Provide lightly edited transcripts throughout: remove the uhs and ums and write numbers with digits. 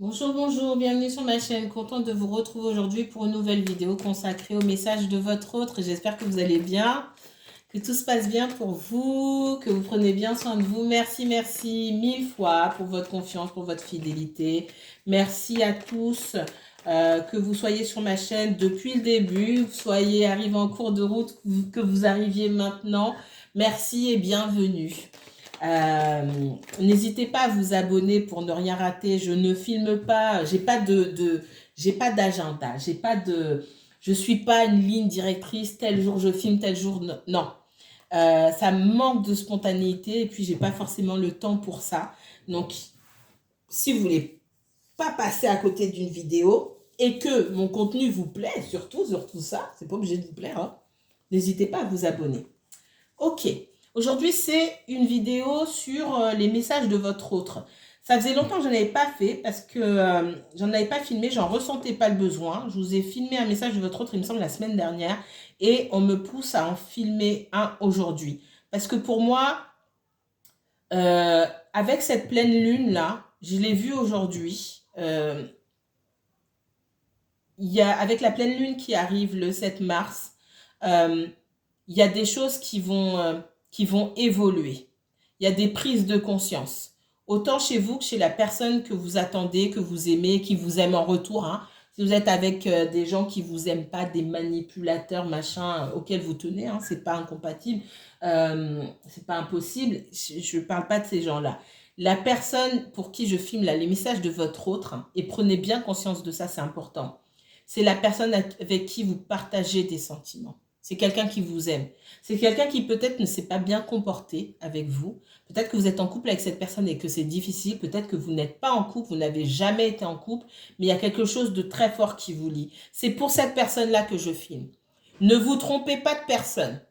Bonjour, bonjour, bienvenue sur ma chaîne. Contente de vous retrouver aujourd'hui pour une nouvelle vidéo consacrée au message de votre autre. J'espère que vous allez bien, que tout se passe bien pour vous, que vous prenez bien soin de vous. Merci, merci mille fois pour votre confiance, pour votre fidélité. Merci à tous, que vous soyez sur ma chaîne depuis le début, que vous soyez arrivés en cours de route, que vous arriviez maintenant. Merci et bienvenue. N'hésitez pas à vous abonner pour ne rien rater. Je ne filme pas, j'ai pas d'agenda, je suis pas une ligne directrice. Tel jour je filme, tel jour non. Ça manque de spontanéité et puis j'ai pas forcément le temps pour ça. Donc, si vous voulez pas passer à côté d'une vidéo et que mon contenu vous plaît, surtout ça, c'est pas obligé de vous plaire, hein, n'hésitez pas à vous abonner. Ok, aujourd'hui c'est une vidéo sur les messages de votre autre. Ça faisait longtemps que je n'en avais pas fait parce que j'en avais pas filmé, j'en ressentais pas le besoin. Je vous ai filmé un message de votre autre, il me semble, la semaine dernière. Et on me pousse à en filmer un aujourd'hui. Parce que pour moi, avec cette pleine lune-là, je l'ai vue aujourd'hui. Avec la pleine lune qui arrive le 7 mars, il y a des choses qui vont évoluer. Il y a des prises de conscience. Autant chez vous que chez la personne que vous attendez, que vous aimez, qui vous aime en retour. Hein. Si vous êtes avec des gens qui vous aiment pas, des manipulateurs, machin, auxquels vous tenez, hein, c'est pas incompatible, c'est pas impossible. Je parle pas de ces gens-là. La personne pour qui je filme là, les messages de votre autre, hein, et prenez bien conscience de ça, c'est important. C'est la personne avec qui vous partagez des sentiments. C'est quelqu'un qui vous aime. C'est quelqu'un qui peut-être ne s'est pas bien comporté avec vous. Peut-être que vous êtes en couple avec cette personne et que c'est difficile. Peut-être que vous n'êtes pas en couple, vous n'avez jamais été en couple, mais il y a quelque chose de très fort qui vous lie. C'est pour cette personne-là que je filme. Ne vous trompez pas de personne.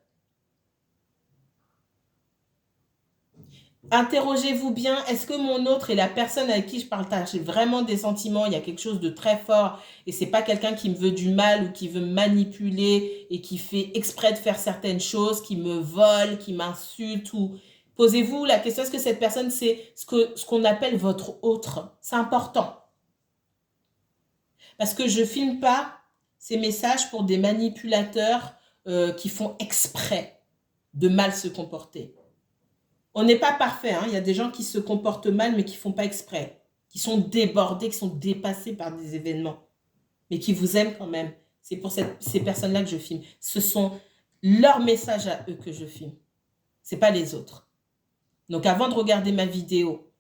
Interrogez-vous bien, est-ce que mon autre et la personne avec qui je partage vraiment des sentiments, il y a quelque chose de très fort et c'est pas quelqu'un qui me veut du mal ou qui veut me manipuler et qui fait exprès de faire certaines choses, qui me vole, qui m'insulte ou... Posez-vous la question, est-ce que cette personne c'est ce qu'on appelle votre autre? C'est important. Parce que je filme pas ces messages pour des manipulateurs qui font exprès de mal se comporter. On n'est pas parfait, hein. Il y a des gens qui se comportent mal, mais qui ne font pas exprès, qui sont débordés, qui sont dépassés par des événements, mais qui vous aiment quand même. C'est pour ces personnes-là que je filme. Ce sont leurs messages à eux que je filme. Ce n'est pas les autres. Donc avant de regarder ma vidéo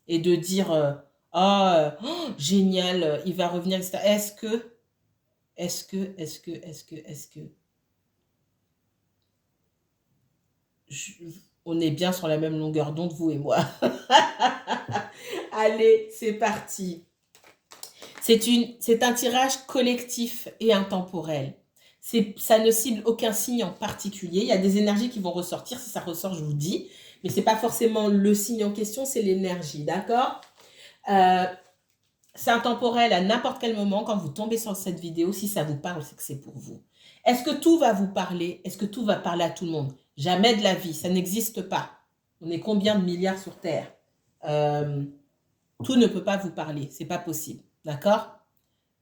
et de dire oh, génial, il va revenir, etc. Est-ce que je, on est bien sur la même longueur d'onde, vous et moi. Allez, c'est parti. C'est un tirage collectif et intemporel. Ça ne cible aucun signe en particulier. Il y a des énergies qui vont ressortir. Si ça ressort, je vous dis. Mais ce n'est pas forcément le signe en question, c'est l'énergie, d'accord? C'est intemporel à n'importe quel moment. Quand vous tombez sur cette vidéo, si ça vous parle, c'est que c'est pour vous. Est-ce que tout va vous parler? Est-ce que tout va parler à tout le monde? Jamais de la vie, ça n'existe pas. On est combien de milliards sur Terre? Tout ne peut pas vous parler, c'est pas possible, d'accord?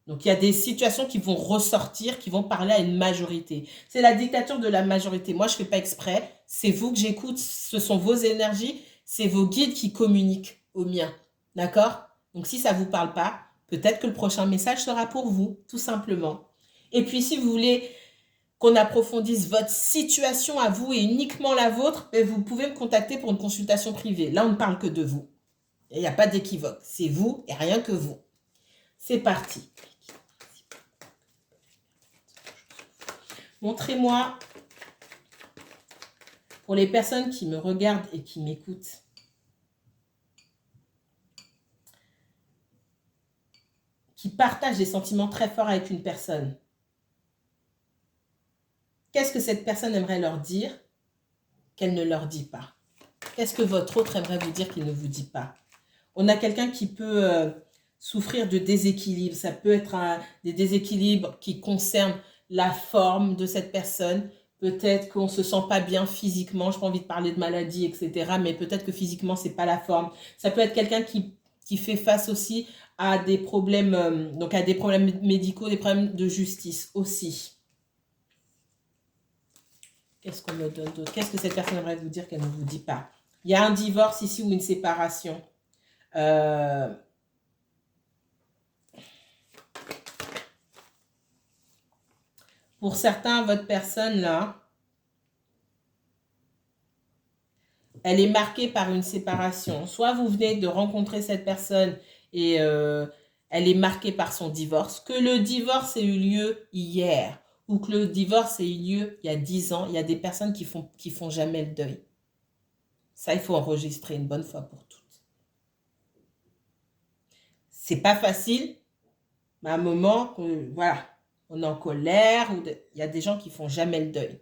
Donc il y a des situations qui vont ressortir, qui vont parler à une majorité. C'est la dictature de la majorité. Moi, je ne fais pas exprès, c'est vous que j'écoute, ce sont vos énergies, c'est vos guides qui communiquent aux miens, d'accord? Donc si ça ne vous parle pas, peut-être que le prochain message sera pour vous, tout simplement. Et puis si vous voulez qu'on approfondisse votre situation à vous et uniquement la vôtre, vous pouvez me contacter pour une consultation privée. Là, on ne parle que de vous. Il n'y a pas d'équivoque. C'est vous et rien que vous. C'est parti. Montrez-moi, pour les personnes qui me regardent et qui m'écoutent, qui partagent des sentiments très forts avec une personne, qu'est-ce que cette personne aimerait leur dire qu'elle ne leur dit pas? Qu'est-ce que votre autre aimerait vous dire qu'il ne vous dit pas? On a quelqu'un qui peut souffrir de déséquilibre. Ça peut être des déséquilibres qui concernent la forme de cette personne. Peut-être qu'on ne se sent pas bien physiquement. Je n'ai pas envie de parler de maladie, etc. Mais peut-être que physiquement, ce n'est pas la forme. Ça peut être quelqu'un qui qui fait face aussi à des problèmes, donc à des problèmes médicaux, des problèmes de justice aussi. Qu'est-ce qu'on me donne d'autre? Qu'est-ce que cette personne aimerait vous dire qu'elle ne vous dit pas? Il y a un divorce ici ou une séparation. Pour certains, votre personne là, elle est marquée par une séparation. Soit vous venez de rencontrer cette personne et elle est marquée par son divorce. Que le divorce ait eu lieu hier ou que le divorce ait eu lieu il y a 10 ans, il y a des personnes qui font jamais le deuil. Ça, il faut enregistrer une bonne fois pour toutes. C'est pas facile, mais à un moment, voilà, on est en colère, il y a des gens qui font jamais le deuil.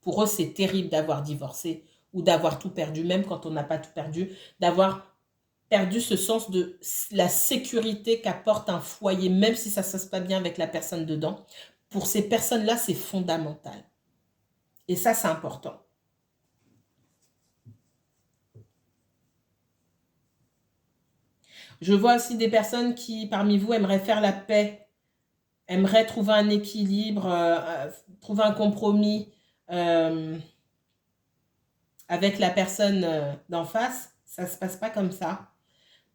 Pour eux, c'est terrible d'avoir divorcé ou d'avoir tout perdu, même quand on n'a pas tout perdu, d'avoir perdu ce sens de la sécurité qu'apporte un foyer, même si ça ne se passe pas bien avec la personne dedans. Pour ces personnes-là, c'est fondamental. Et ça, c'est important. Je vois aussi des personnes qui, parmi vous, aimeraient faire la paix, aimeraient trouver un équilibre, trouver un compromis avec la personne d'en face. Ça ne se passe pas comme ça.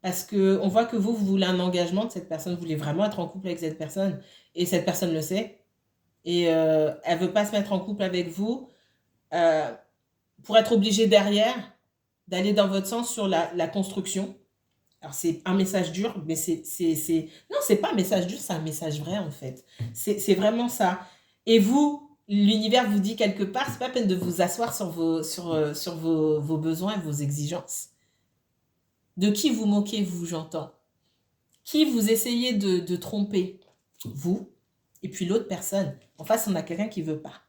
Parce qu'on voit que vous voulez un engagement de cette personne, vous voulez vraiment être en couple avec cette personne. Et cette personne le sait. Et elle ne veut pas se mettre en couple avec vous pour être obligée derrière d'aller dans votre sens sur la construction. Alors, c'est un message dur, mais non, c'est pas un message dur, c'est un message vrai, en fait. C'est vraiment ça. Et vous, l'univers vous dit quelque part, c'est pas la peine de vous asseoir sur vos besoins et vos exigences. De qui vous moquez-vous, j'entends? Qui vous essayez de tromper? Vous. Et puis l'autre personne. En face, on a quelqu'un qui ne veut pas.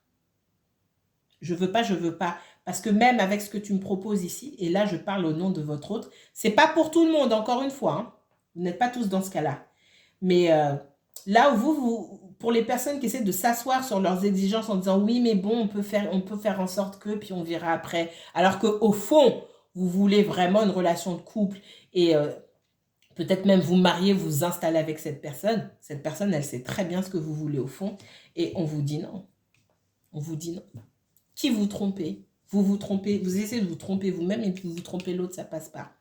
Je veux pas, je veux pas. Parce que même avec ce que tu me proposes ici, et là, je parle au nom de votre autre, c'est pas pour tout le monde, encore une fois. Hein. Vous n'êtes pas tous dans ce cas-là. Mais là où vous, pour les personnes qui essaient de s'asseoir sur leurs exigences en disant oui, mais bon, on peut faire en sorte que, puis on verra après. Alors qu'au fond, vous voulez vraiment une relation de couple et peut-être même vous marier, vous installer avec cette personne. Cette personne, elle sait très bien ce que vous voulez au fond et on vous dit non. On vous dit non. Qui vous trompez? Vous trompez, vous essayez de vous tromper vous-même et puis vous trompez l'autre, ça passe pas.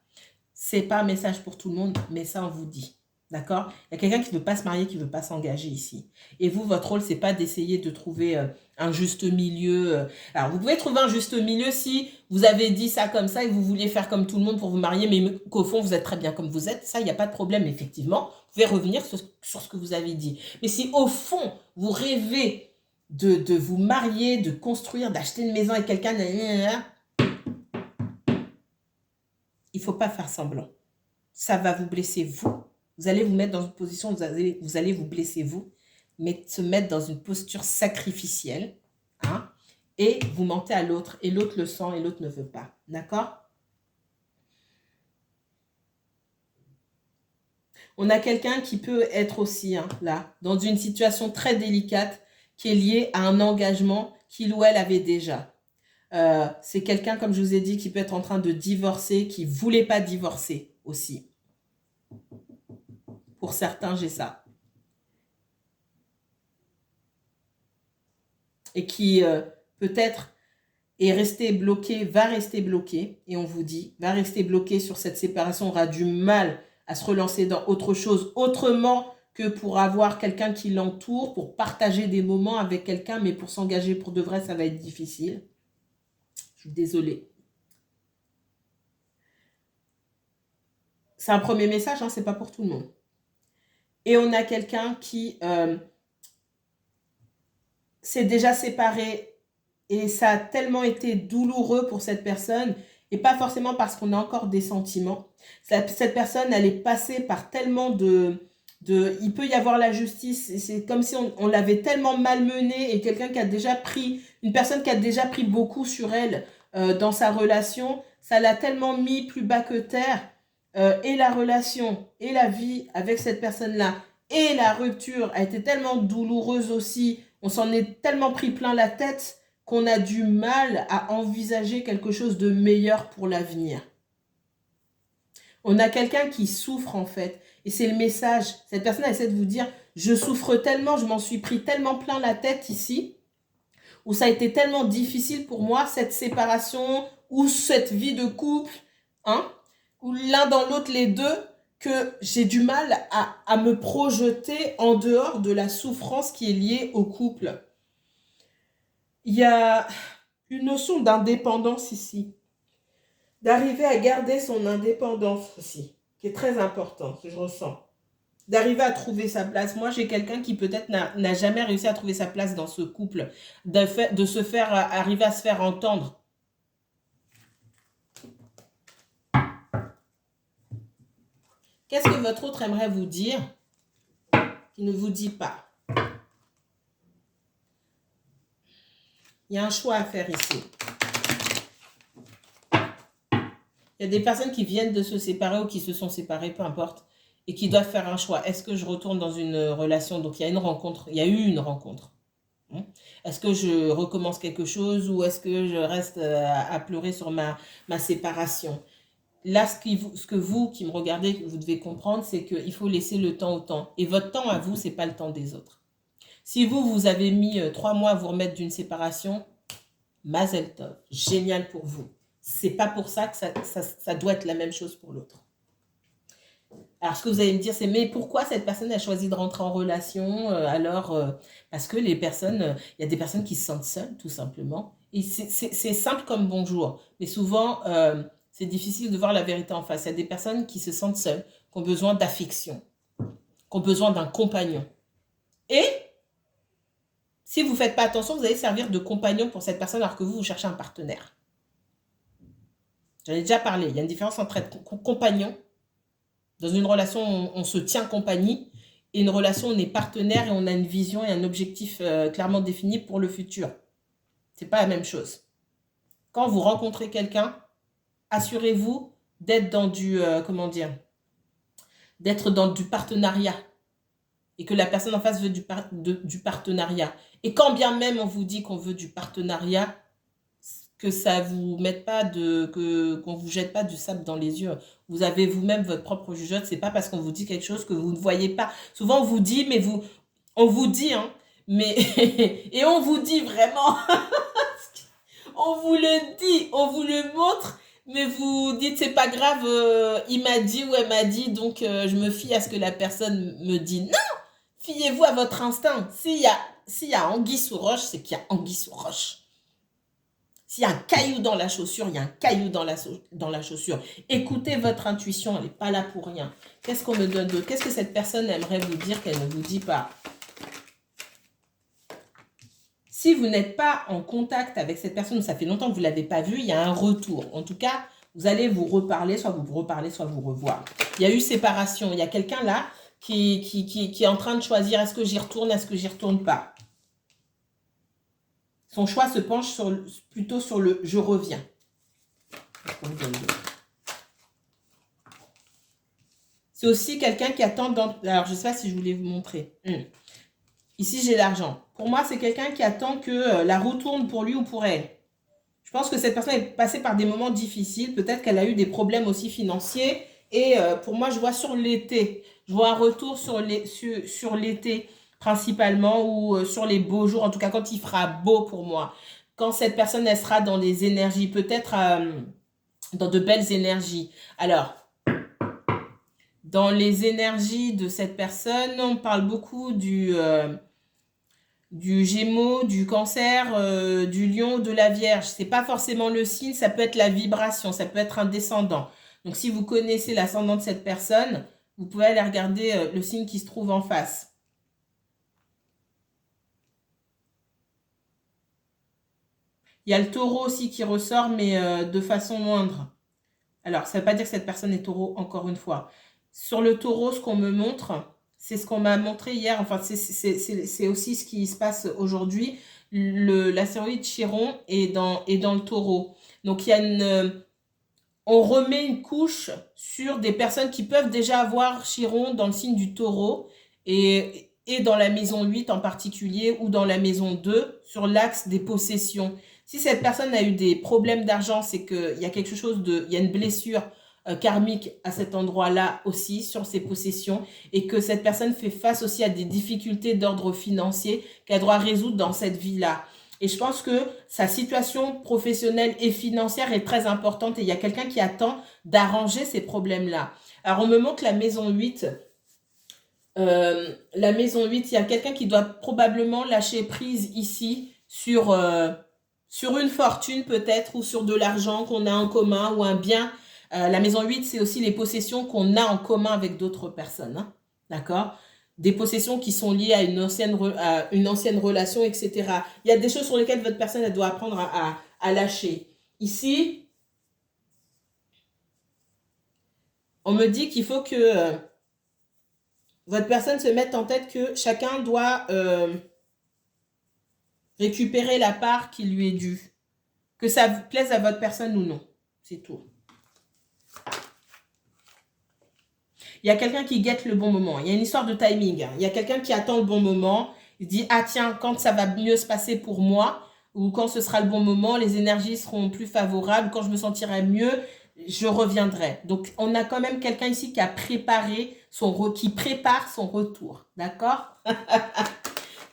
C'est pas un message pour tout le monde, mais ça on vous dit. D'accord? Il y a quelqu'un qui ne veut pas se marier, qui ne veut pas s'engager ici. Et vous, votre rôle, c'est pas d'essayer de trouver un juste milieu. Alors, vous pouvez trouver un juste milieu si vous avez dit ça comme ça et vous vouliez faire comme tout le monde pour vous marier, mais qu'au fond, vous êtes très bien comme vous êtes. Ça, il n'y a pas de problème, effectivement. Vous pouvez revenir sur ce que vous avez dit. Mais si, au fond, vous rêvez de vous marier, de construire, d'acheter une maison avec quelqu'un, il ne faut pas faire semblant. Ça va vous blesser, vous. Vous allez vous mettre dans une position où vous allez vous blesser, vous, mais se mettre dans une posture sacrificielle, hein, et vous mentez à l'autre, et l'autre le sent, et l'autre ne veut pas. D'accord? On a quelqu'un qui peut être aussi, hein, là, dans une situation très délicate, qui est liée à un engagement qu'il ou elle avait déjà. C'est quelqu'un, comme je vous ai dit, qui peut être en train de divorcer, qui ne voulait pas divorcer aussi. Pour certains, j'ai ça. Et qui peut-être est resté bloqué, va rester bloqué. Et on vous dit, va rester bloqué sur cette séparation, aura du mal à se relancer dans autre chose, autrement que pour avoir quelqu'un qui l'entoure, pour partager des moments avec quelqu'un, mais pour s'engager pour de vrai, ça va être difficile. Je suis désolée. C'est un premier message, hein, c'est pas pour tout le monde. Et on a quelqu'un qui s'est déjà séparé et ça a tellement été douloureux pour cette personne et pas forcément parce qu'on a encore des sentiments. Cette personne, elle est passée par tellement il peut y avoir la justice et c'est comme si on l'avait tellement malmenée et quelqu'un qui a déjà pris, une personne qui a déjà pris beaucoup sur elle dans sa relation, ça l'a tellement mis plus bas que terre et la relation et la vie avec cette personne-là et la rupture a été tellement douloureuse aussi, on s'en est tellement pris plein la tête qu'on a du mal à envisager quelque chose de meilleur pour l'avenir. On a quelqu'un qui souffre en fait. Et c'est le message. Cette personne essaie de vous dire, je souffre tellement, je m'en suis pris tellement plein la tête ici, où ça a été tellement difficile pour moi, cette séparation, ou cette vie de couple, hein, ou l'un dans l'autre, les deux, que j'ai du mal à me projeter en dehors de la souffrance qui est liée au couple. Il y a une notion d'indépendance ici, d'arriver à garder son indépendance aussi, qui est très importante, je ressens. D'arriver à trouver sa place. Moi, j'ai quelqu'un qui peut-être n'a jamais réussi à trouver sa place dans ce couple, de se faire, arriver à se faire entendre. Qu'est-ce que votre autre aimerait vous dire qui ne vous dit pas? Il y a un choix à faire ici. Il y a des personnes qui viennent de se séparer ou qui se sont séparées, peu importe, et qui doivent faire un choix. Est-ce que je retourne dans une relation? Donc, il y a une rencontre, il y a eu une rencontre. Est-ce que je recommence quelque chose ou est-ce que je reste à pleurer sur ma séparation? Là, ce que vous qui me regardez, vous devez comprendre, c'est qu'il faut laisser le temps au temps. Et votre temps à vous, ce n'est pas le temps des autres. Si vous avez mis 3 mois à vous remettre d'une séparation, Mazel Tov, génial pour vous. C'est pas pour ça que ça doit être la même chose pour l'autre. Alors, ce que vous allez me dire, c'est mais pourquoi cette personne a choisi de rentrer en relation parce que les personnes, il y a des personnes qui se sentent seules, tout simplement. Et c'est simple comme bonjour. Mais souvent, c'est difficile de voir la vérité en face. Il y a des personnes qui se sentent seules, qui ont besoin d'affection, qui ont besoin d'un compagnon. Et si vous ne faites pas attention, vous allez servir de compagnon pour cette personne alors que vous cherchez un partenaire. J'en ai déjà parlé. Il y a une différence entre être compagnon. Dans une relation, on se tient compagnie. Et une relation, on est partenaire et on a une vision et un objectif clairement défini pour le futur. Ce n'est pas la même chose. Quand vous rencontrez quelqu'un, assurez-vous d'être dans d'être dans du partenariat. Et que la personne en face veut du partenariat. Et quand bien même on vous dit qu'on veut du partenariat, que ça vous mette pas qu'on vous jette pas du sable dans les yeux. Vous avez vous-même votre propre jugeote. C'est pas parce qu'on vous dit quelque chose que vous ne voyez pas. Souvent on vous dit, on vous dit, hein, mais et on vous dit vraiment, on vous le dit, on vous le montre, mais vous dites c'est pas grave, il m'a dit ou elle m'a dit, donc je me fie à ce que la personne me dit. Non, fiez-vous à votre instinct. S'il y a anguille sous roche, c'est qu'il y a anguille sous roche. S'il y a un caillou dans la chaussure, il y a un caillou dans la chaussure. Écoutez votre intuition, elle n'est pas là pour rien. Qu'est-ce qu'on me donne d'autre? Qu'est-ce que cette personne aimerait vous dire qu'elle ne vous dit pas? Si vous n'êtes pas en contact avec cette personne, ça fait longtemps que vous ne l'avez pas vue, il y a un retour. En tout cas, vous allez vous reparler, soit vous reparler, soit vous revoir. Il y a eu séparation. Il y a quelqu'un là qui est en train de choisir est-ce que j'y retourne, est-ce que j'y retourne pas. Son choix se penche plutôt sur le « je reviens ». C'est aussi quelqu'un qui attend dans... Alors, je ne sais pas si je voulais vous montrer. Ici, j'ai l'argent. Pour moi, c'est quelqu'un qui attend que la roue tourne pour lui ou pour elle. Je pense que cette personne est passée par des moments difficiles. Peut-être qu'elle a eu des problèmes aussi financiers. Et pour moi, je vois sur l'été. Je vois un retour sur l'été. Principalement ou sur les beaux jours, en tout cas quand il fera beau pour moi. Quand cette personne, elle sera dans les énergies, peut-être dans de belles énergies. Alors, dans les énergies de cette personne, on parle beaucoup du Gémeaux, du Cancer, du Lion, de la Vierge. C'est pas forcément le signe, ça peut être la vibration, ça peut être un descendant. Donc, si vous connaissez l'ascendant de cette personne, vous pouvez aller regarder le signe qui se trouve en face. Il y a le taureau aussi qui ressort, mais de façon moindre. Alors, ça ne veut pas dire que cette personne est taureau, encore une fois. Sur le taureau, ce qu'on me montre, c'est ce qu'on m'a montré hier. Enfin, c'est aussi ce qui se passe aujourd'hui. L'astéroïde Chiron est dans le taureau. Donc, il y a on remet une couche sur des personnes qui peuvent déjà avoir Chiron dans le signe du taureau et dans la maison 8 en particulier ou dans la maison 2 sur l'axe des possessions. Si cette personne a eu des problèmes d'argent, c'est qu'il y a quelque chose il y a une blessure karmique à cet endroit-là aussi, sur ses possessions, et que cette personne fait face aussi à des difficultés d'ordre financier qu'elle doit résoudre dans cette vie-là. Et je pense que sa situation professionnelle et financière est très importante et il y a quelqu'un qui attend d'arranger ces problèmes-là. Alors, on me montre la maison 8. La maison 8, il y a quelqu'un qui doit probablement lâcher prise ici sur une fortune peut-être ou sur de l'argent qu'on a en commun ou un bien. La maison 8, c'est aussi les possessions qu'on a en commun avec d'autres personnes. Hein. D'accord? Des possessions qui sont liées à une ancienne relation, etc. Il y a des choses sur lesquelles votre personne elle doit apprendre à lâcher. Ici, on me dit qu'il faut que votre personne se mette en tête que chacun doit récupérer la part qui lui est due. Que ça vous plaise à votre personne ou non. C'est tout. Il y a quelqu'un qui guette le bon moment. Il y a une histoire de timing. Il y a quelqu'un qui attend le bon moment. Il dit, ah tiens, quand ça va mieux se passer pour moi, ou quand ce sera le bon moment, les énergies seront plus favorables, quand je me sentirai mieux, je reviendrai. Donc, on a quand même quelqu'un ici qui a préparé qui prépare son retour. D'accord?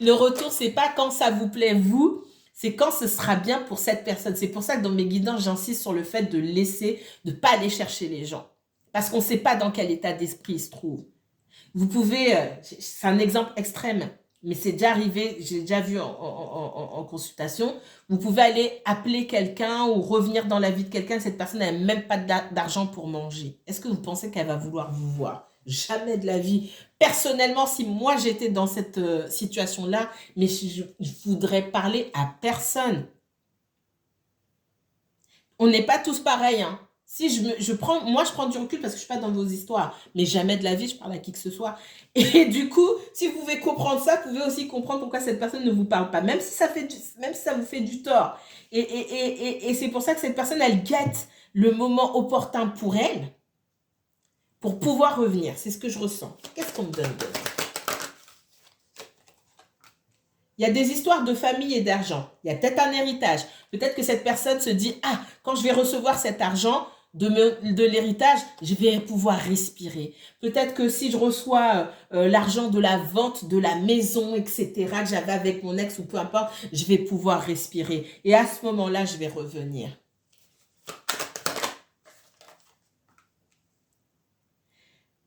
Le retour, c'est pas quand ça vous plaît, vous, c'est quand ce sera bien pour cette personne. C'est pour ça que dans mes guidances, j'insiste sur le fait de laisser, de ne pas aller chercher les gens. Parce qu'on ne sait pas dans quel état d'esprit ils se trouvent. Vous pouvez, c'est un exemple extrême, mais c'est déjà arrivé, j'ai déjà vu en consultation, vous pouvez aller appeler quelqu'un ou revenir dans la vie de quelqu'un, cette personne n'a même pas d'argent pour manger. Est-ce que vous pensez qu'elle va vouloir vous voir? Jamais de la vie. Personnellement, si moi j'étais dans cette situation-là, mais je voudrais parler à personne. On n'est pas tous pareils, hein. Si moi, je prends du recul parce que je ne suis pas dans vos histoires. Mais jamais de la vie, je parle à qui que ce soit. Et du coup, si vous pouvez comprendre ça, vous pouvez aussi comprendre pourquoi cette personne ne vous parle pas. Même si ça vous fait du tort. Et c'est pour ça que cette personne, elle guette le moment opportun pour elle, pour pouvoir revenir. C'est ce que je ressens. Qu'est-ce qu'on me donne d'autre? Il y a des histoires de famille et d'argent. Il y a peut-être un héritage. Peut-être que cette personne se dit, ah, quand je vais recevoir cet argent de l'héritage, je vais pouvoir respirer. Peut-être que si je reçois l'argent de la vente de la maison, etc., que j'avais avec mon ex ou peu importe, je vais pouvoir respirer. Et à ce moment-là, je vais revenir.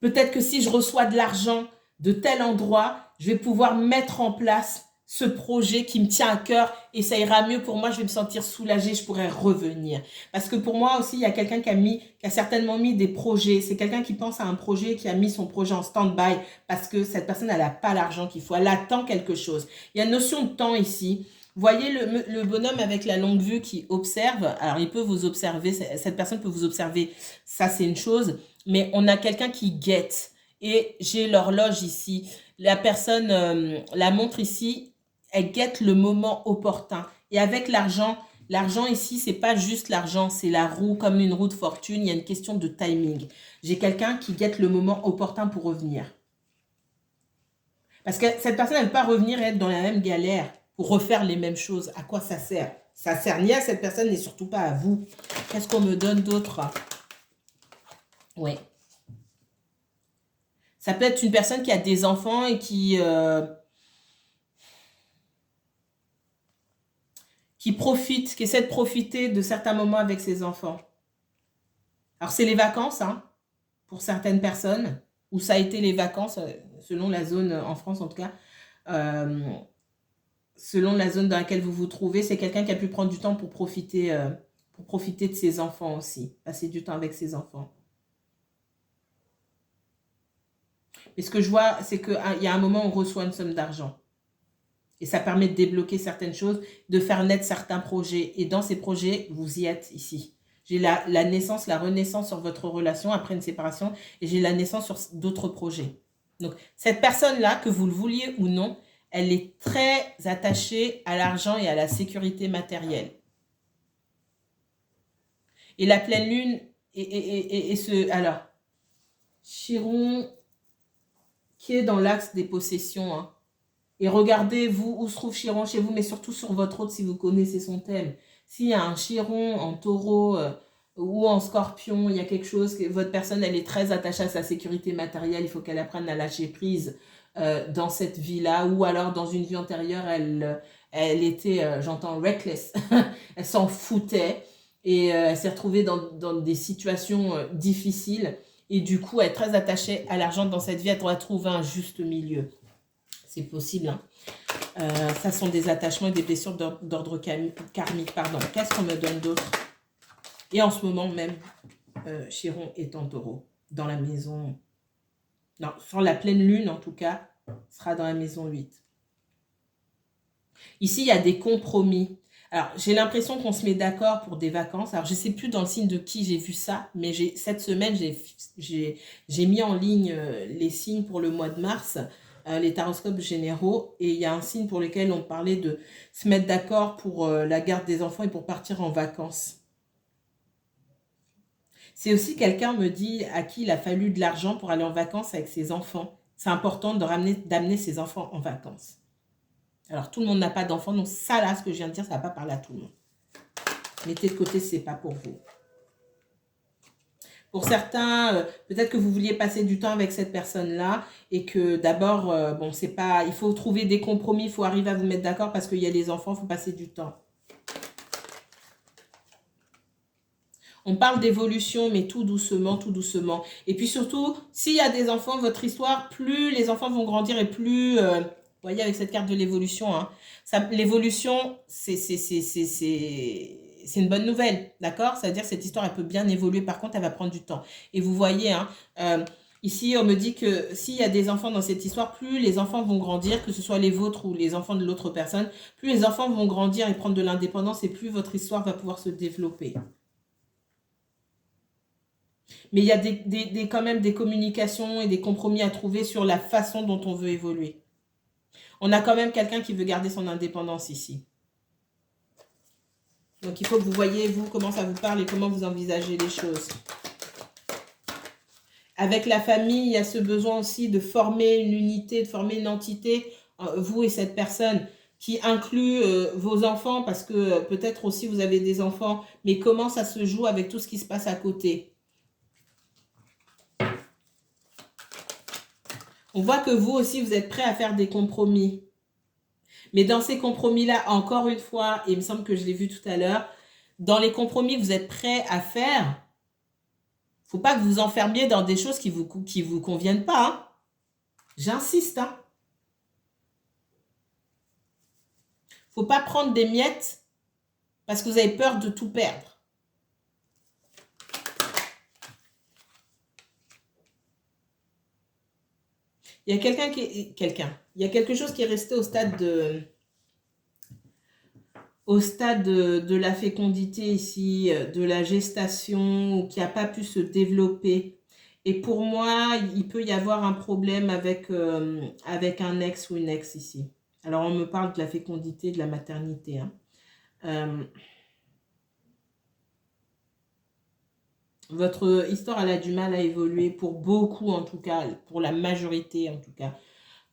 Peut-être que si je reçois de l'argent de tel endroit, je vais pouvoir mettre en place ce projet qui me tient à cœur et ça ira mieux pour moi, je vais me sentir soulagée, je pourrai revenir. Parce que pour moi aussi, il y a quelqu'un qui a certainement mis des projets. C'est quelqu'un qui pense à un projet, qui a mis son projet en stand-by parce que cette personne, elle n'a pas l'argent qu'il faut. Elle attend quelque chose. Il y a une notion de temps ici. Vous voyez le bonhomme avec la longue vue qui observe. Alors, il peut vous observer. Cette personne peut vous observer. Ça, c'est une chose. Mais on a quelqu'un qui guette. Et j'ai l'horloge ici. La personne, la montre ici, elle guette le moment opportun. Et avec l'argent ici, c'est pas juste l'argent, c'est la roue, comme une roue de fortune. Il y a une question de timing. J'ai quelqu'un qui guette le moment opportun pour revenir. Parce que cette personne, elle ne veut pas revenir et être dans la même galère pour refaire les mêmes choses. À quoi ça sert? Ça sert ni à cette personne, ni surtout pas à vous. Qu'est-ce qu'on me donne d'autre? Ouais. Ça peut être une personne qui a des enfants et qui profite, qui essaie de profiter de certains moments avec ses enfants. Alors, c'est les vacances, hein, pour certaines personnes, ou ça a été les vacances, selon la zone, en France en tout cas, selon la zone dans laquelle vous vous trouvez, c'est quelqu'un qui a pu prendre du temps pour profiter de ses enfants aussi, passer du temps avec ses enfants. Et ce que je vois, c'est qu'il y a un moment où on reçoit une somme d'argent. Et ça permet de débloquer certaines choses, de faire naître certains projets. Et dans ces projets, vous y êtes ici. J'ai la naissance, la renaissance sur votre relation après une séparation. Et j'ai la naissance sur d'autres projets. Donc, cette personne-là, que vous le vouliez ou non, elle est très attachée à l'argent et à la sécurité matérielle. Et la pleine lune, alors, Chiron, qui est dans l'axe des possessions, hein. Et regardez, vous, où se trouve Chiron chez vous, mais surtout sur votre autre si vous connaissez son thème. S'il y a un Chiron en taureau ou en scorpion, il y a quelque chose, que votre personne, elle est très attachée à sa sécurité matérielle, il faut qu'elle apprenne à lâcher prise dans cette vie-là, ou alors dans une vie antérieure, elle était, j'entends, reckless, elle s'en foutait, et elle s'est retrouvée dans des situations difficiles, et du coup, elle est très attachée à l'argent dans cette vie, elle doit trouver un juste milieu. C'est possible, hein. Ça sont des attachements et des blessures d'ordre karmique, pardon. Qu'est-ce qu'on me donne d'autre? Et en ce moment même, Chiron est en taureau, dans la maison... Non, sur la pleine lune en tout cas, sera dans la maison 8. Ici, il y a des compromis. Alors, j'ai l'impression qu'on se met d'accord pour des vacances. Alors, je ne sais plus dans le signe de qui j'ai vu ça, mais cette semaine, j'ai mis en ligne les signes pour le mois de mars, les taroscopes généraux, et il y a un signe pour lequel on parlait de se mettre d'accord pour la garde des enfants et pour partir en vacances. C'est aussi quelqu'un me dit à qui il a fallu de l'argent pour aller en vacances avec ses enfants. C'est important d'amener ses enfants en vacances. Alors, tout le monde n'a pas d'enfants, donc ça, là, ce que je viens de dire, ça ne va pas parler à tout le monde. Mettez de côté, ce n'est pas pour vous. Pour certains, peut-être que vous vouliez passer du temps avec cette personne-là et que d'abord, bon, c'est pas, il faut trouver des compromis, il faut arriver à vous mettre d'accord parce qu'il y a les enfants, il faut passer du temps. On parle d'évolution, mais tout doucement, tout doucement. Et puis surtout, s'il y a des enfants, votre histoire, plus les enfants vont grandir et plus... vous voyez, avec cette carte de l'évolution, hein, l'évolution, c'est une bonne nouvelle, d'accord? C'est-à-dire que cette histoire, elle peut bien évoluer. Par contre, elle va prendre du temps. Et vous voyez, hein, ici, on me dit que s'il y a des enfants dans cette histoire, plus les enfants vont grandir, que ce soit les vôtres ou les enfants de l'autre personne, plus les enfants vont grandir et prendre de l'indépendance et plus votre histoire va pouvoir se développer. Mais il y a quand même des communications et des compromis à trouver sur la façon dont on veut évoluer. On a quand même quelqu'un qui veut garder son indépendance ici. Donc il faut que vous voyez, vous, comment ça vous parle et comment vous envisagez les choses. Avec la famille, il y a ce besoin aussi de former une unité, de former une entité, vous et cette personne, qui inclut vos enfants, parce que peut-être aussi vous avez des enfants, mais comment ça se joue avec tout ce qui se passe à côté. On voit que vous aussi, vous êtes prêt à faire des compromis. Mais dans ces compromis-là, encore une fois, et il me semble que je l'ai vu tout à l'heure, dans les compromis que vous êtes prêt à faire, il ne faut pas que vous vous enfermiez dans des choses qui vous conviennent pas. Hein. J'insiste. Hein. Il ne faut pas prendre des miettes parce que vous avez peur de tout perdre. Il y a il y a quelque chose qui est resté au stade de la fécondité ici, de la gestation, ou qui n'a pas pu se développer. Et pour moi, il peut y avoir un problème avec un ex ou une ex ici. Alors, on me parle de la fécondité, de la maternité. Hein. Votre histoire, elle a du mal à évoluer pour beaucoup, en tout cas, pour la majorité, en tout cas,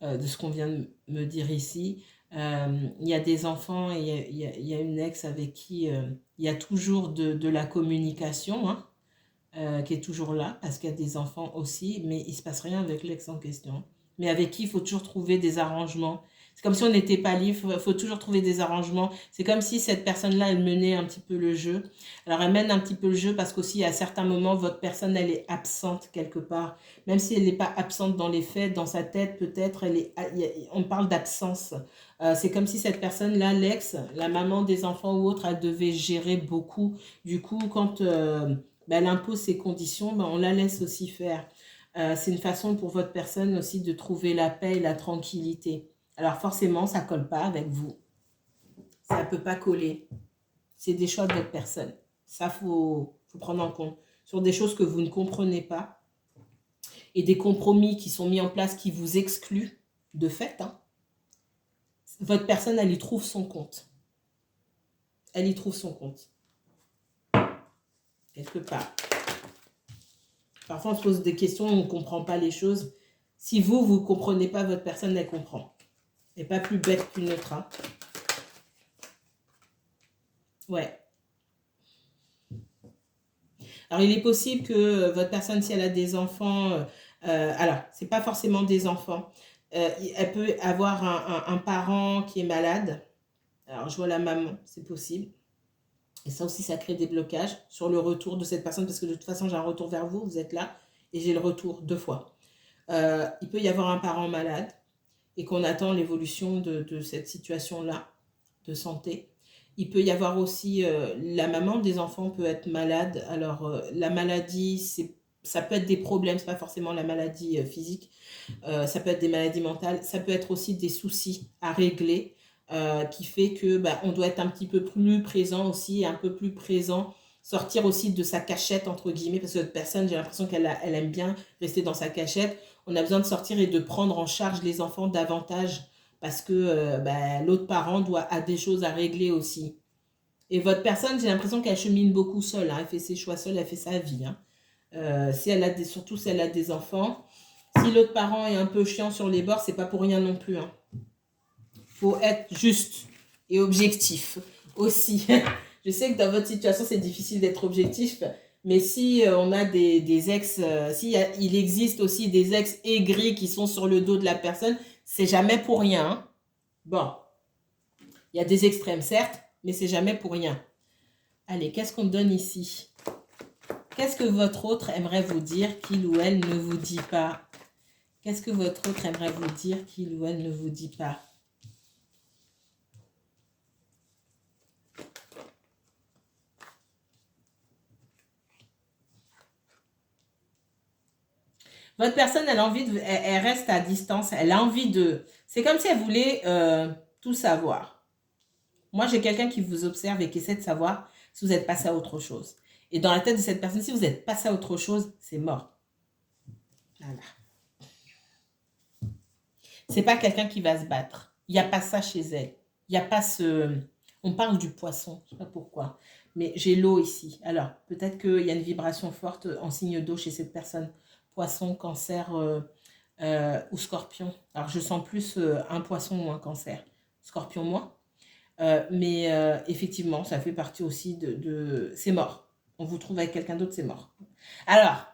de ce qu'on vient de me dire ici. Il y a des enfants et il y a une ex avec qui il y a toujours de la communication, hein, qui est toujours là, parce qu'il y a des enfants aussi, mais il ne se passe rien avec l'ex en question. Mais avec qui il faut toujours trouver des arrangements. C'est comme si on n'était pas libre, il faut toujours trouver des arrangements. C'est comme si cette personne-là, elle menait un petit peu le jeu. Alors, elle mène un petit peu le jeu parce qu'aussi, à certains moments, votre personne, elle est absente quelque part. Même si elle n'est pas absente dans les faits, dans sa tête, peut-être, on parle d'absence. C'est comme si cette personne-là, l'ex, la maman des enfants ou autre, elle devait gérer beaucoup. Du coup, quand elle impose ses conditions, on la laisse aussi faire. C'est une façon pour votre personne aussi de trouver la paix et la tranquillité. Alors forcément, ça ne colle pas avec vous. Ça ne peut pas coller. C'est des choix de votre personne. Ça, faut prendre en compte. Sur des choses que vous ne comprenez pas et des compromis qui sont mis en place qui vous excluent de fait. Hein. Votre personne, elle y trouve son compte. Elle y trouve son compte. Quelque part. Parfois, on se pose des questions, on ne comprend pas les choses. Si vous ne comprenez pas, votre personne, elle comprend. Elle n'est pas plus bête qu'une autre. Hein. Ouais. Alors, il est possible que votre personne, si elle a des enfants, alors, c'est pas forcément des enfants, elle peut avoir un parent qui est malade. Alors, je vois la maman, c'est possible. Et ça aussi, ça crée des blocages sur le retour de cette personne, parce que de toute façon, j'ai un retour vers vous, vous êtes là, et j'ai le retour 2 fois. Il peut y avoir un parent malade, et qu'on attend l'évolution de cette situation-là, de santé. Il peut y avoir aussi, la maman des enfants peut être malade. Alors, la maladie, ça peut être des problèmes, c'est pas forcément la maladie physique, ça peut être des maladies mentales, ça peut être aussi des soucis à régler, qui fait que on doit être un petit peu plus présent aussi, un peu plus présent, sortir aussi de sa cachette, entre guillemets, parce que cette personne, j'ai l'impression elle aime bien rester dans sa cachette. On a besoin de sortir et de prendre en charge les enfants davantage, parce que l'autre parent a des choses à régler aussi. Et votre personne, j'ai l'impression qu'elle chemine beaucoup seule, hein. Elle fait ses choix seule, elle fait sa vie, hein. Surtout si elle a des enfants. Si l'autre parent est un peu chiant sur les bords, c'est pas pour rien non plus, hein. Faut être juste et objectif aussi. Je sais que dans votre situation, c'est difficile d'être objectif, mais si on a des ex, il existe aussi des ex aigris qui sont sur le dos de la personne, c'est jamais pour rien, hein. Bon, il y a des extrêmes, certes, mais c'est jamais pour rien. Allez, qu'est-ce qu'on donne ici? Qu'est-ce que votre autre aimerait vous dire qu'il ou elle ne vous dit pas? Qu'est-ce que votre autre aimerait vous dire qu'il ou elle ne vous dit pas? Votre personne, elle reste à distance, elle a envie de... C'est comme si elle voulait tout savoir. Moi, j'ai quelqu'un qui vous observe et qui essaie de savoir si vous êtes passé à autre chose. Et dans la tête de cette personne, si vous êtes passé à autre chose, c'est mort. Voilà. C'est pas quelqu'un qui va se battre. Il n'y a pas ça chez elle. Il n'y a pas ce... On parle du poisson, je ne sais pas pourquoi. Mais j'ai l'eau ici. Alors, peut-être qu'il y a une vibration forte en signe d'eau chez cette personne. Poisson, cancer ou scorpion. Alors, je sens plus un poisson ou un cancer. Scorpion, moins. Mais effectivement, ça fait partie aussi c'est mort. On vous trouve avec quelqu'un d'autre, c'est mort. Alors,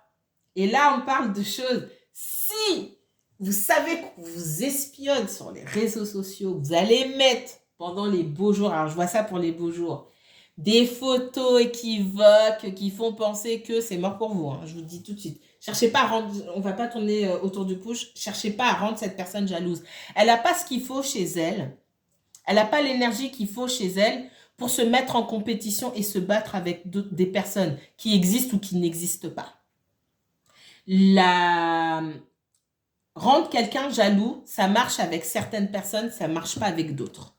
et là, on parle de choses... Si vous savez qu'on vous espionne sur les réseaux sociaux, vous allez mettre pendant les beaux jours, alors je vois ça pour les beaux jours, des photos équivoques qui font penser que c'est mort pour vous, hein, je vous le dis tout de suite. Cherchez pas à rendre, on va pas tourner autour du push, cherchez pas à rendre cette personne jalouse. Elle n'a pas ce qu'il faut chez elle, elle n'a pas l'énergie qu'il faut chez elle pour se mettre en compétition et se battre avec des personnes qui existent ou qui n'existent pas. Rendre quelqu'un jaloux, ça marche avec certaines personnes, ça ne marche pas avec d'autres.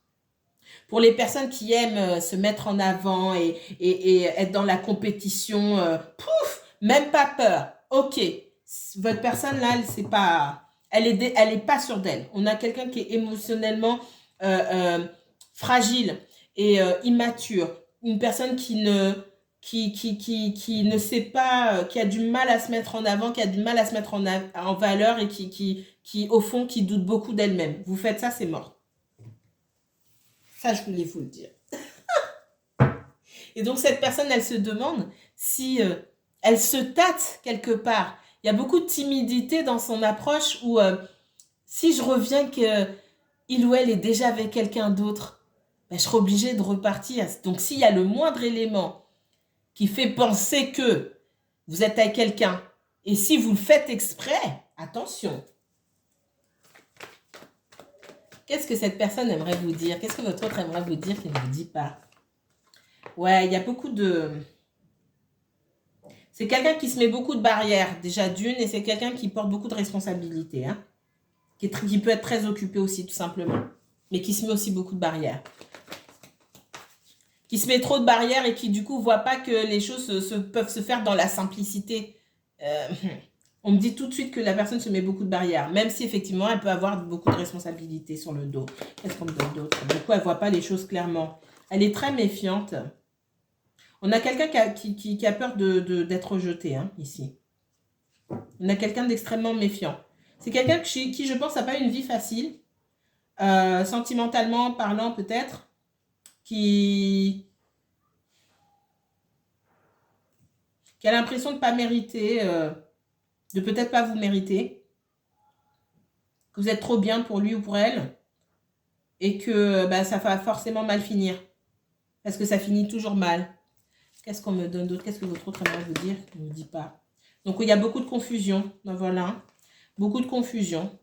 Pour les personnes qui aiment se mettre en avant et être dans la compétition, pouf, même pas peur. Ok, votre personne là, c'est pas, elle est pas sûre d'elle. On a quelqu'un qui est émotionnellement fragile et immature. Une personne qui ne sait pas, qui a du mal à se mettre en avant, qui a du mal à se mettre en valeur et qui, au fond, qui doute beaucoup d'elle-même. Vous faites ça, c'est mort. Ça, je voulais vous le dire. Et donc, cette personne, elle se demande si elle se tâte quelque part. Il y a beaucoup de timidité dans son approche où si je reviens qu'il ou elle est déjà avec quelqu'un d'autre, je serai obligée de repartir. Donc, s'il y a le moindre élément qui fait penser que vous êtes avec quelqu'un, et si vous le faites exprès, attention. Qu'est-ce que cette personne aimerait vous dire? Qu'est-ce que votre autre aimerait vous dire qu'il ne vous dit pas? Ouais, il y a beaucoup de... C'est quelqu'un qui se met beaucoup de barrières, déjà d'une, et c'est quelqu'un qui porte beaucoup de responsabilités, hein, qui peut être très occupé aussi, tout simplement, mais qui se met aussi beaucoup de barrières. Qui se met trop de barrières et qui, du coup, ne voit pas que les choses peuvent se faire dans la simplicité. On me dit tout de suite que la personne se met beaucoup de barrières, même si, effectivement, elle peut avoir beaucoup de responsabilités sur le dos. Qu'est-ce qu'on me donne d'autre? Du coup, elle ne voit pas les choses clairement. Elle est très méfiante. On a quelqu'un qui a peur d'être rejeté, hein, ici. On a quelqu'un d'extrêmement méfiant. C'est quelqu'un qui, je pense, n'a pas une vie facile, sentimentalement parlant peut-être, qui qui a l'impression de ne pas mériter, de peut-être pas vous mériter, que vous êtes trop bien pour lui ou pour elle, et que bah, ça va forcément mal finir. Parce que ça finit toujours mal. Qu'est-ce qu'on me donne d'autre? Qu'est-ce que votre autre aimerait vous dire? Il ne me dit pas. Donc, il y a beaucoup de confusion. Ben, voilà. Beaucoup de confusion.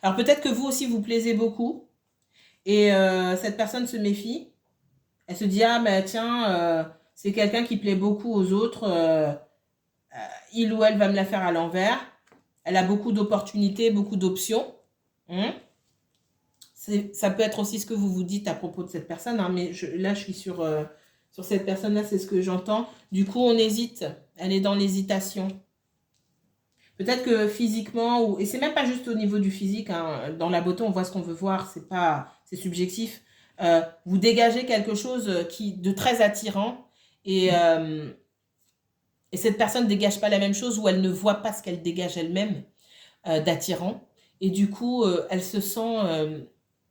Alors, peut-être que vous aussi, vous plaisez beaucoup. Et cette personne se méfie. Elle se dit, ah, ben tiens, c'est quelqu'un qui plaît beaucoup aux autres. Il ou elle va me la faire à l'envers. Elle a beaucoup d'opportunités, beaucoup d'options. Ça peut être aussi ce que vous vous dites à propos de cette personne, hein, mais là, je suis sur cette personne-là, c'est ce que j'entends. Du coup, on hésite. Elle est dans l'hésitation. Peut-être que physiquement, et c'est même pas juste au niveau du physique, hein, dans la beauté, on voit ce qu'on veut voir, c'est subjectif. Vous dégagez quelque chose de très attirant et cette personne ne dégage pas la même chose ou elle ne voit pas ce qu'elle dégage elle-même d'attirant. Et du coup, elle se sent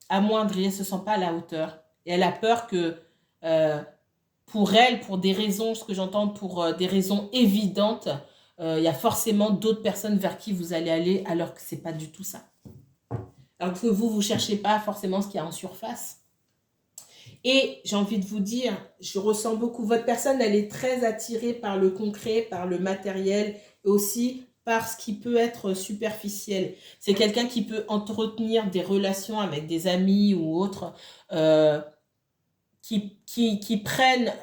amoindrie, elle ne se sent pas à la hauteur. Et elle a peur que pour elle, pour des raisons, ce que j'entends, pour des raisons évidentes, il y a forcément d'autres personnes vers qui vous allez aller alors que ce n'est pas du tout ça. Alors que vous ne cherchez pas forcément ce qu'il y a en surface. Et j'ai envie de vous dire, je ressens beaucoup, votre personne, elle est très attirée par le concret, par le matériel, et aussi par ce qui peut être superficiel. C'est quelqu'un qui peut entretenir des relations avec des amis ou autres, qui prennent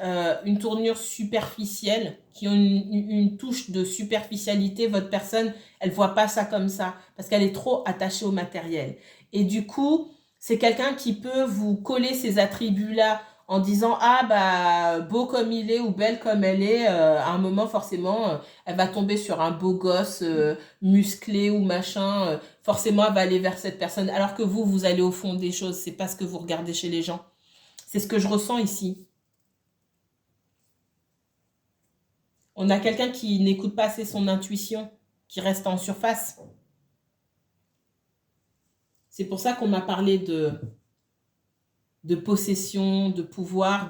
une tournure superficielle, qui ont une touche de superficialité. Votre personne, elle ne voit pas ça comme ça, parce qu'elle est trop attachée au matériel. Et du coup, c'est quelqu'un qui peut vous coller ces attributs-là en disant « Ah, bah, beau comme il est ou belle comme elle est, à un moment, forcément, elle va tomber sur un beau gosse musclé ou machin. Forcément, elle va aller vers cette personne. » Alors que vous allez au fond des choses. C'est pas ce que vous regardez chez les gens. C'est ce que je ressens ici. On a quelqu'un qui n'écoute pas assez son intuition, qui reste en surface. C'est pour ça qu'on m'a parlé de possession, de pouvoir,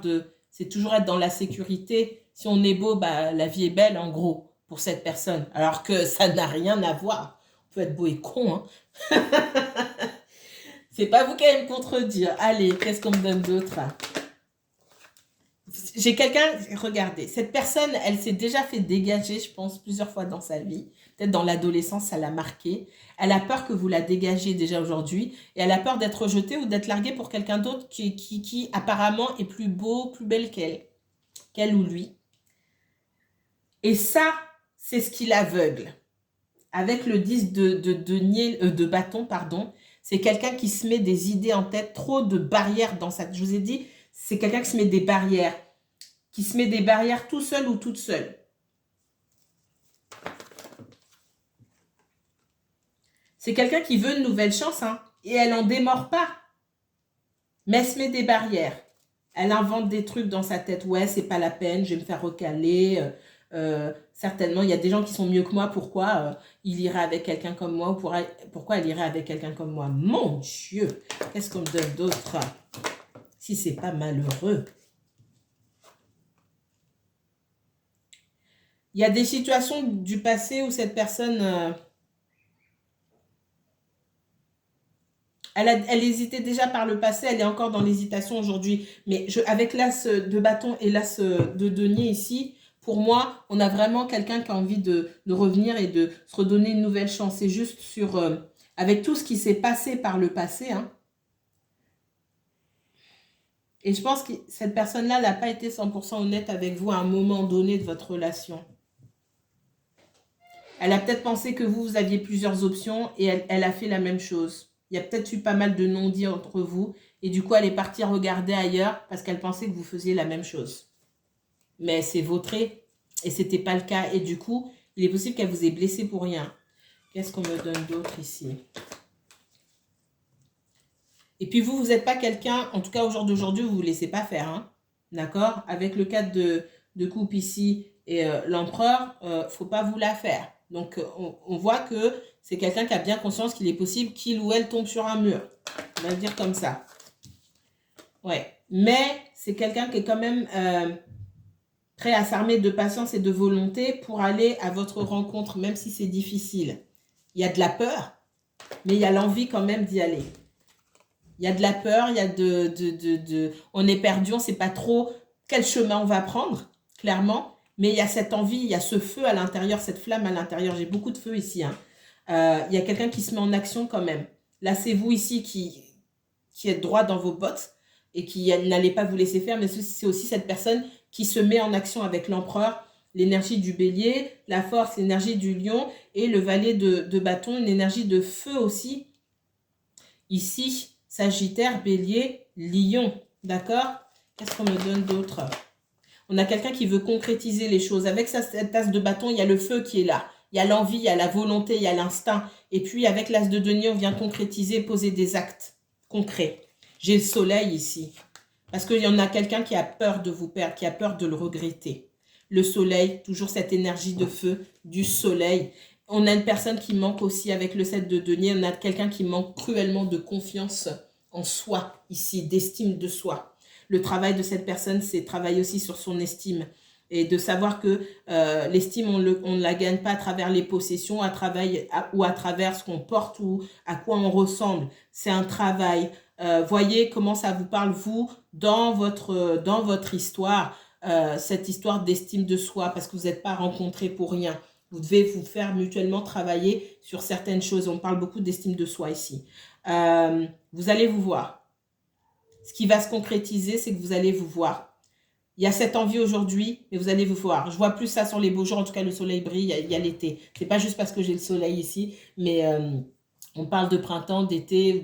c'est toujours être dans la sécurité. Si on est beau, bah, la vie est belle, en gros, pour cette personne. Alors que ça n'a rien à voir. On peut être beau et con, hein. C'est pas vous qui allez me contredire. Allez, qu'est-ce qu'on me donne d'autre? J'ai quelqu'un, regardez, cette personne, elle s'est déjà fait dégager, je pense, plusieurs fois dans sa vie. Peut-être dans l'adolescence, ça l'a marqué. Elle a peur que vous la dégagiez déjà aujourd'hui. Et elle a peur d'être rejetée ou d'être larguée pour quelqu'un d'autre qui apparemment est plus beau, plus belle qu'elle ou lui. Et ça, c'est ce qui l'aveugle. Avec le 10 de bâton, pardon, c'est quelqu'un qui se met des idées en tête, trop de barrières dans sa... Je vous ai dit, c'est quelqu'un qui se met des barrières. Qui se met des barrières tout seul ou toute seule. C'est quelqu'un qui veut une nouvelle chance, hein, et elle n'en démord pas. Mais elle se met des barrières. Elle invente des trucs dans sa tête. Ouais, c'est pas la peine, je vais me faire recaler. Certainement, il y a des gens qui sont mieux que moi. Pourquoi il irait avec quelqu'un comme moi, ou pourquoi elle irait avec quelqu'un comme moi? Mon Dieu, qu'est-ce qu'on me donne d'autre? Si c'est pas malheureux. Il y a des situations du passé où cette personne... Elle hésitait déjà par le passé, elle est encore dans l'hésitation aujourd'hui. Mais avec l'as de bâton et l'as de denier ici, pour moi, on a vraiment quelqu'un qui a envie de revenir et de se redonner une nouvelle chance. C'est juste avec tout ce qui s'est passé par le passé. Hein. Et je pense que cette personne-là n'a pas été 100% honnête avec vous à un moment donné de votre relation. Elle a peut-être pensé que vous aviez plusieurs options et elle a fait la même chose. Il y a peut-être eu pas mal de non-dits entre vous. Et du coup, elle est partie regarder ailleurs parce qu'elle pensait que vous faisiez la même chose. Mais c'est vautré. Et ce n'était pas le cas. Et du coup, il est possible qu'elle vous ait blessé pour rien. Qu'est-ce qu'on me donne d'autre ici? Et puis vous n'êtes pas quelqu'un, en tout cas au jour d'aujourd'hui, vous ne vous laissez pas faire. Hein, d'accord? Avec le cadre de coupe ici et l'empereur, il ne faut pas vous la faire. Donc, on voit que c'est quelqu'un qui a bien conscience qu'il est possible qu'il ou elle tombe sur un mur. On va le dire comme ça. Ouais. Mais c'est quelqu'un qui est quand même Prêt à s'armer de patience et de volonté pour aller à votre rencontre, même si c'est difficile. Il y a de la peur, mais il y a l'envie quand même d'y aller. Il y a de la peur, il y a on est perdu, on ne sait pas trop quel chemin on va prendre, clairement. Mais il y a cette envie, il y a ce feu à l'intérieur, cette flamme à l'intérieur. J'ai beaucoup de feu ici. Hein. Il y a quelqu'un qui se met en action quand même. Là, c'est vous ici qui êtes droit dans vos bottes et qui n'allez pas vous laisser faire. Mais c'est aussi cette personne qui se met en action avec l'empereur, l'énergie du bélier, la force, l'énergie du lion et le valet de bâton, une énergie de feu aussi. Ici, Sagittaire, Bélier, Lion. D'accord? Qu'est-ce qu'on me donne d'autre? On a quelqu'un qui veut concrétiser les choses. Avec cette tasse de bâton, il y a le feu qui est là. Il y a l'envie, il y a la volonté, il y a l'instinct. Et puis, avec l'as de denier, on vient concrétiser, poser des actes concrets. J'ai le soleil ici. Parce qu'il y en a quelqu'un qui a peur de vous perdre, qui a peur de le regretter. Le soleil, toujours cette énergie de feu, du soleil. On a une personne qui manque aussi avec le 7 de denier. On a quelqu'un qui manque cruellement de confiance en soi ici, d'estime de soi. Le travail de cette personne, c'est travailler aussi sur son estime et de savoir que l'estime, on ne la gagne pas à travers les possessions, ou à travers ce qu'on porte ou à quoi on ressemble. C'est un travail. Voyez comment ça vous parle, vous, dans votre histoire, cette histoire d'estime de soi, parce que vous n'êtes pas rencontrés pour rien. Vous devez vous faire mutuellement travailler sur certaines choses. On parle beaucoup d'estime de soi ici. Vous allez vous voir. Ce qui va se concrétiser, c'est que vous allez vous voir. Il y a cette envie aujourd'hui, mais vous allez vous voir. Je vois plus ça sur les beaux jours. En tout cas, le soleil brille, il y a l'été. C'est pas juste parce que j'ai le soleil ici, mais on parle de printemps, d'été,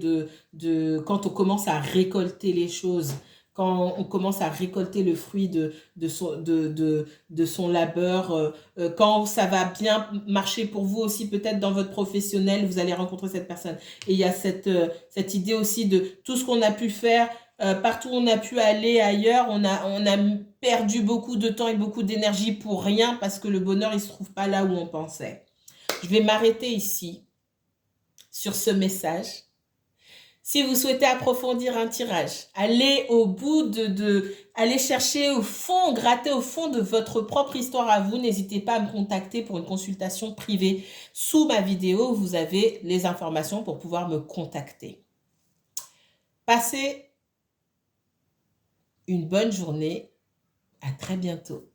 quand on commence à récolter les choses, quand on commence à récolter le fruit de son labeur, quand ça va bien marcher pour vous aussi, peut-être dans votre professionnel, vous allez rencontrer cette personne. Et il y a cette idée aussi de tout ce qu'on a pu faire, partout où on a pu aller ailleurs, on a perdu beaucoup de temps et beaucoup d'énergie pour rien parce que le bonheur, il ne se trouve pas là où on pensait. Je vais m'arrêter ici sur ce message. Si vous souhaitez approfondir un tirage, allez au bout allez chercher au fond, gratter au fond de votre propre histoire à vous. N'hésitez pas à me contacter pour une consultation privée. Sous ma vidéo, vous avez les informations pour pouvoir me contacter. Passez une bonne journée. À très bientôt.